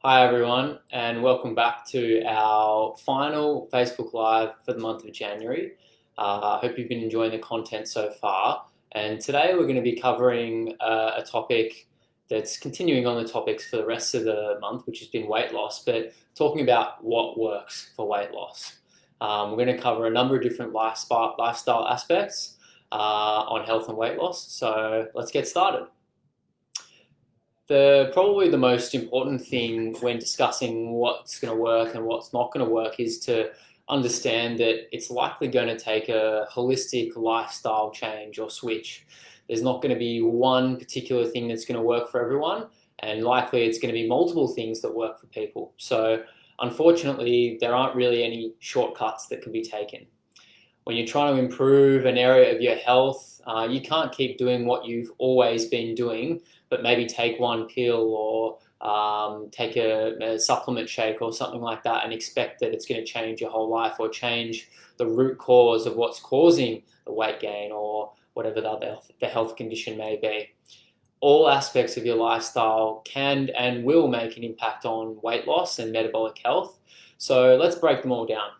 Hi everyone, and welcome back to our final Facebook Live for the month of January. I hope you've been enjoying the content so far. And today we're going to be covering a topic that's continuing on the topics for the rest of the month, which has been weight loss, but talking about what works for weight loss. We're going to cover a number of different lifestyle aspects on health and weight loss. So let's get started. Probably the most important thing when discussing what's going to work and what's not going to work is to understand that it's likely going to take a holistic lifestyle change or switch. There's not going to be one particular thing that's going to work for everyone, and likely it's going to be multiple things that work for people. So, unfortunately, there aren't really any shortcuts that can be taken. When you're trying to improve an area of your health, you can't keep doing what you've always been doing, but maybe take one pill or take a supplement shake or something like that and expect that it's going to change your whole life or change the root cause of what's causing the weight gain or whatever the health condition may be. All aspects of your lifestyle can and will make an impact on weight loss and metabolic health. So let's break them all down.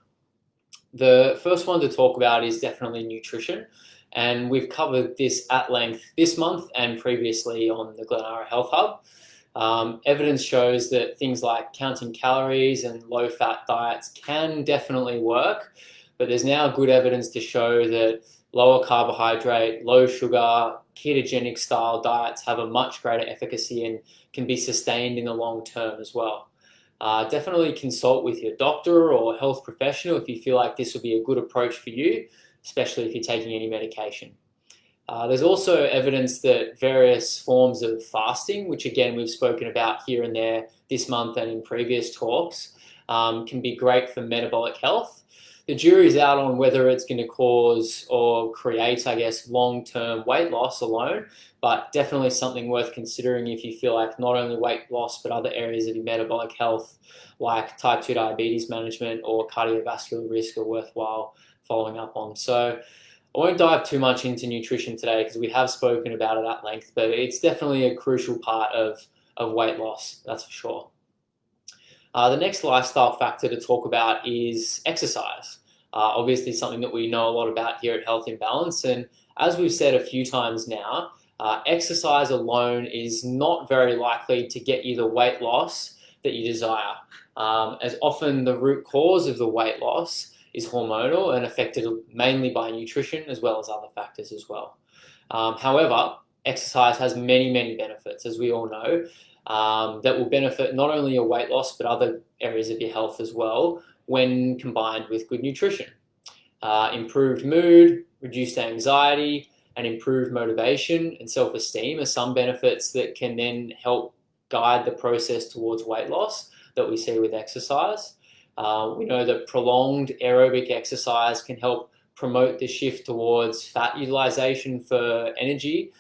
The first one to talk about is definitely nutrition, and we've covered this at length this month and previously on the Glenara Health Hub. Evidence shows that things like counting calories and low-fat diets can definitely work, but there's now good evidence to show that lower carbohydrate, low sugar, ketogenic style diets have a much greater efficacy and can be sustained in the long term as well. Definitely consult with your doctor or health professional if you feel like this would be a good approach for you, especially if you're taking any medication. There's also evidence that various forms of fasting, which again we've spoken about here and there this month and in previous talks, can be great for metabolic health. The jury's out on whether it's going to cause or create, long-term weight loss alone, but definitely something worth considering if you feel like not only weight loss, but other areas of your metabolic health, like type 2 diabetes management or cardiovascular risk, are worthwhile following up on. So I won't dive too much into nutrition today because we have spoken about it at length, but it's definitely a crucial part of weight loss, that's for sure. The next lifestyle factor to talk about is exercise. Obviously something that we know a lot about here at Health in Balance, and as we've said a few times now, exercise alone is not very likely to get you the weight loss that you desire, as often the root cause of the weight loss is hormonal and affected mainly by nutrition as well as other factors as well. However, exercise has many benefits, as we all know, that will benefit not only your weight loss but other areas of your health as well when combined with good nutrition. Improved mood, reduced anxiety, and improved motivation and self-esteem are some benefits that can then help guide the process towards weight loss that we see with exercise. We know that prolonged aerobic exercise can help promote the shift towards fat utilization for energy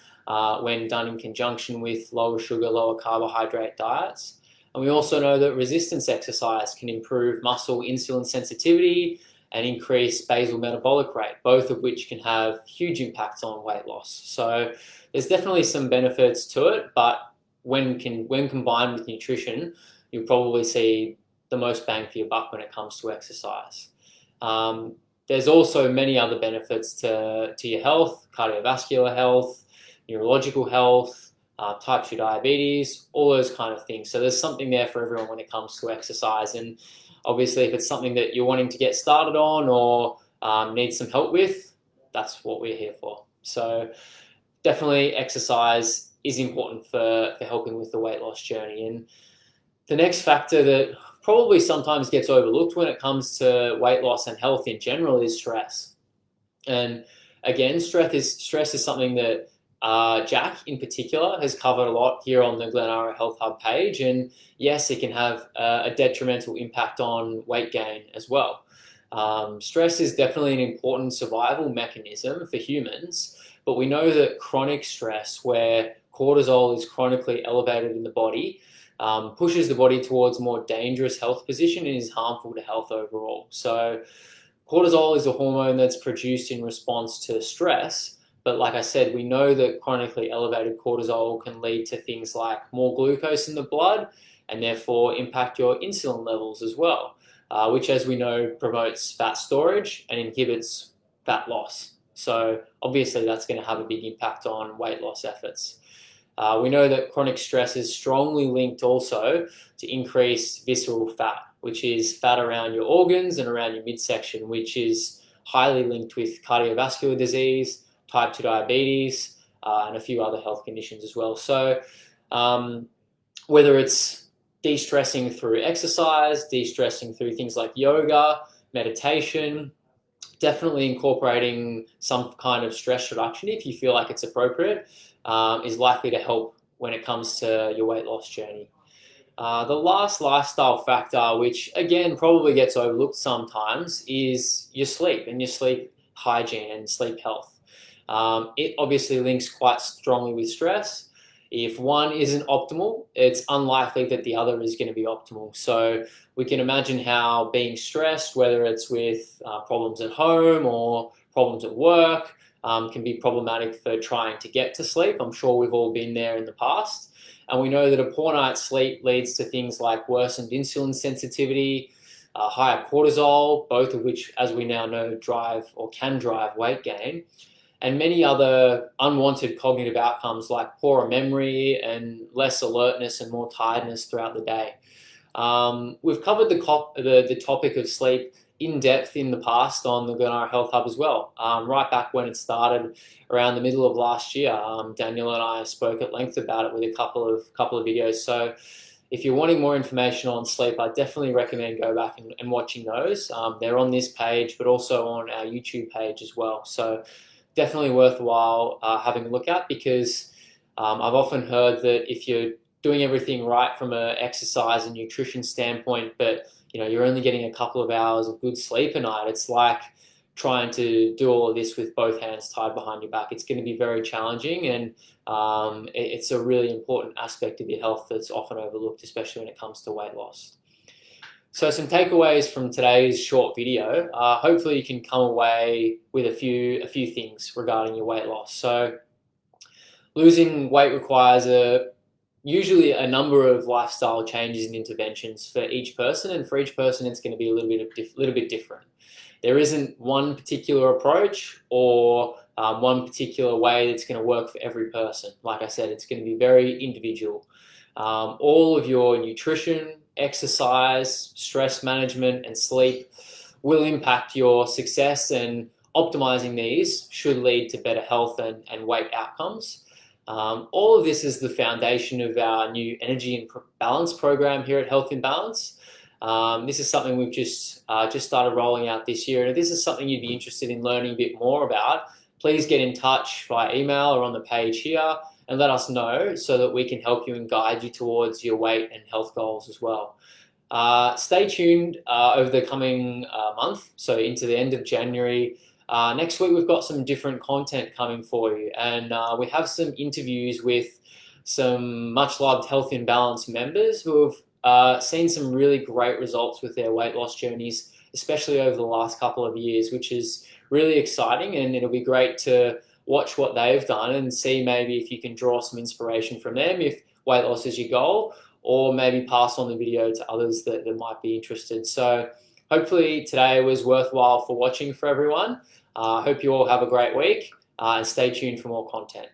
when done in conjunction with lower sugar, lower carbohydrate diets. And we also know that resistance exercise can improve muscle insulin sensitivity and increase basal metabolic rate, both of which can have huge impacts on weight loss. So there's definitely some benefits to it, but when combined with nutrition, you'll probably see the most bang for your buck when it comes to exercise. There's also many other benefits to your health, cardiovascular health, neurological health, type 2 diabetes, all those kind of things. So there's something there for everyone when it comes to exercise. And obviously, if it's something that you're wanting to get started on or need some help with, that's what we're here for. So definitely exercise is important for helping with the weight loss journey. And the next factor that probably sometimes gets overlooked when it comes to weight loss and health in general is stress. And again, stress is something that Jack in particular has covered a lot here on the Glenara Health Hub page, and yes, it can have a detrimental impact on weight gain as well. Stress is definitely an important survival mechanism for humans, but we know that chronic stress, where cortisol is chronically elevated in the body, pushes the body towards a more dangerous health position and is harmful to health overall. So cortisol is a hormone that's produced in response to stress. But like I said, we know that chronically elevated cortisol can lead to things like more glucose in the blood and therefore impact your insulin levels as well, which, as we know, promotes fat storage and inhibits fat loss. So obviously that's going to have a big impact on weight loss efforts. We know that chronic stress is strongly linked also to increased visceral fat, which is fat around your organs and around your midsection, which is highly linked with cardiovascular disease, type 2 diabetes, and a few other health conditions as well. So whether it's de-stressing through exercise, de-stressing through things like yoga, meditation, definitely incorporating some kind of stress reduction if you feel like it's appropriate is likely to help when it comes to your weight loss journey. The last lifestyle factor, which again probably gets overlooked sometimes, is your sleep and your sleep hygiene and sleep health. It obviously links quite strongly with stress. If one isn't optimal, it's unlikely that the other is going to be optimal. So we can imagine how being stressed, whether it's with problems at home or problems at work, can be problematic for trying to get to sleep. I'm sure we've all been there in the past. And we know that a poor night's sleep leads to things like worsened insulin sensitivity, higher cortisol, both of which, as we now know, drive or can drive weight gain, and many other unwanted cognitive outcomes like poorer memory and less alertness and more tiredness throughout the day. We've covered the topic of sleep in depth in the past on the Glenara Health Hub as well. Right back when it started around the middle of last year, Daniel and I spoke at length about it with a couple of videos. So if you're wanting more information on sleep, I definitely recommend go back and watching those. They're on this page, but also on our YouTube page as well. So definitely worthwhile having a look at, because I've often heard that if you're doing everything right from an exercise and nutrition standpoint, but you're only getting a couple of hours of good sleep a night, it's like trying to do all of this with both hands tied behind your back. It's going to be very challenging, and it's a really important aspect of your health that's often overlooked, especially when it comes to weight loss. So some takeaways from today's short video. Hopefully you can come away with a few things regarding your weight loss. So losing weight requires usually a number of lifestyle changes and interventions for each person, and for each person it's going to be a little bit different. There isn't one particular approach or one particular way that's going to work for every person. Like I said, it's going to be very individual. All of your nutrition, exercise, stress management, and sleep will impact your success, and optimizing these should lead to better health and weight outcomes. All of this is the foundation of our new energy and balance program here at Health in Balance. This is something we've just started rolling out this year, and if this is something you'd be interested in learning a bit more about, please get in touch via email or on the page here and let us know so that we can help you and guide you towards your weight and health goals as well. Stay tuned over the coming month, so into the end of January. Next week we've got some different content coming for you, and we have some interviews with some much loved Health in Balance members who have seen some really great results with their weight loss journeys, especially over the last couple of years, which is really exciting, and it'll be great to watch what they've done and see maybe if you can draw some inspiration from them if weight loss is your goal, or maybe pass on the video to others that might be interested. So hopefully today was worthwhile for watching for everyone. I hope you all have a great week, and stay tuned for more content.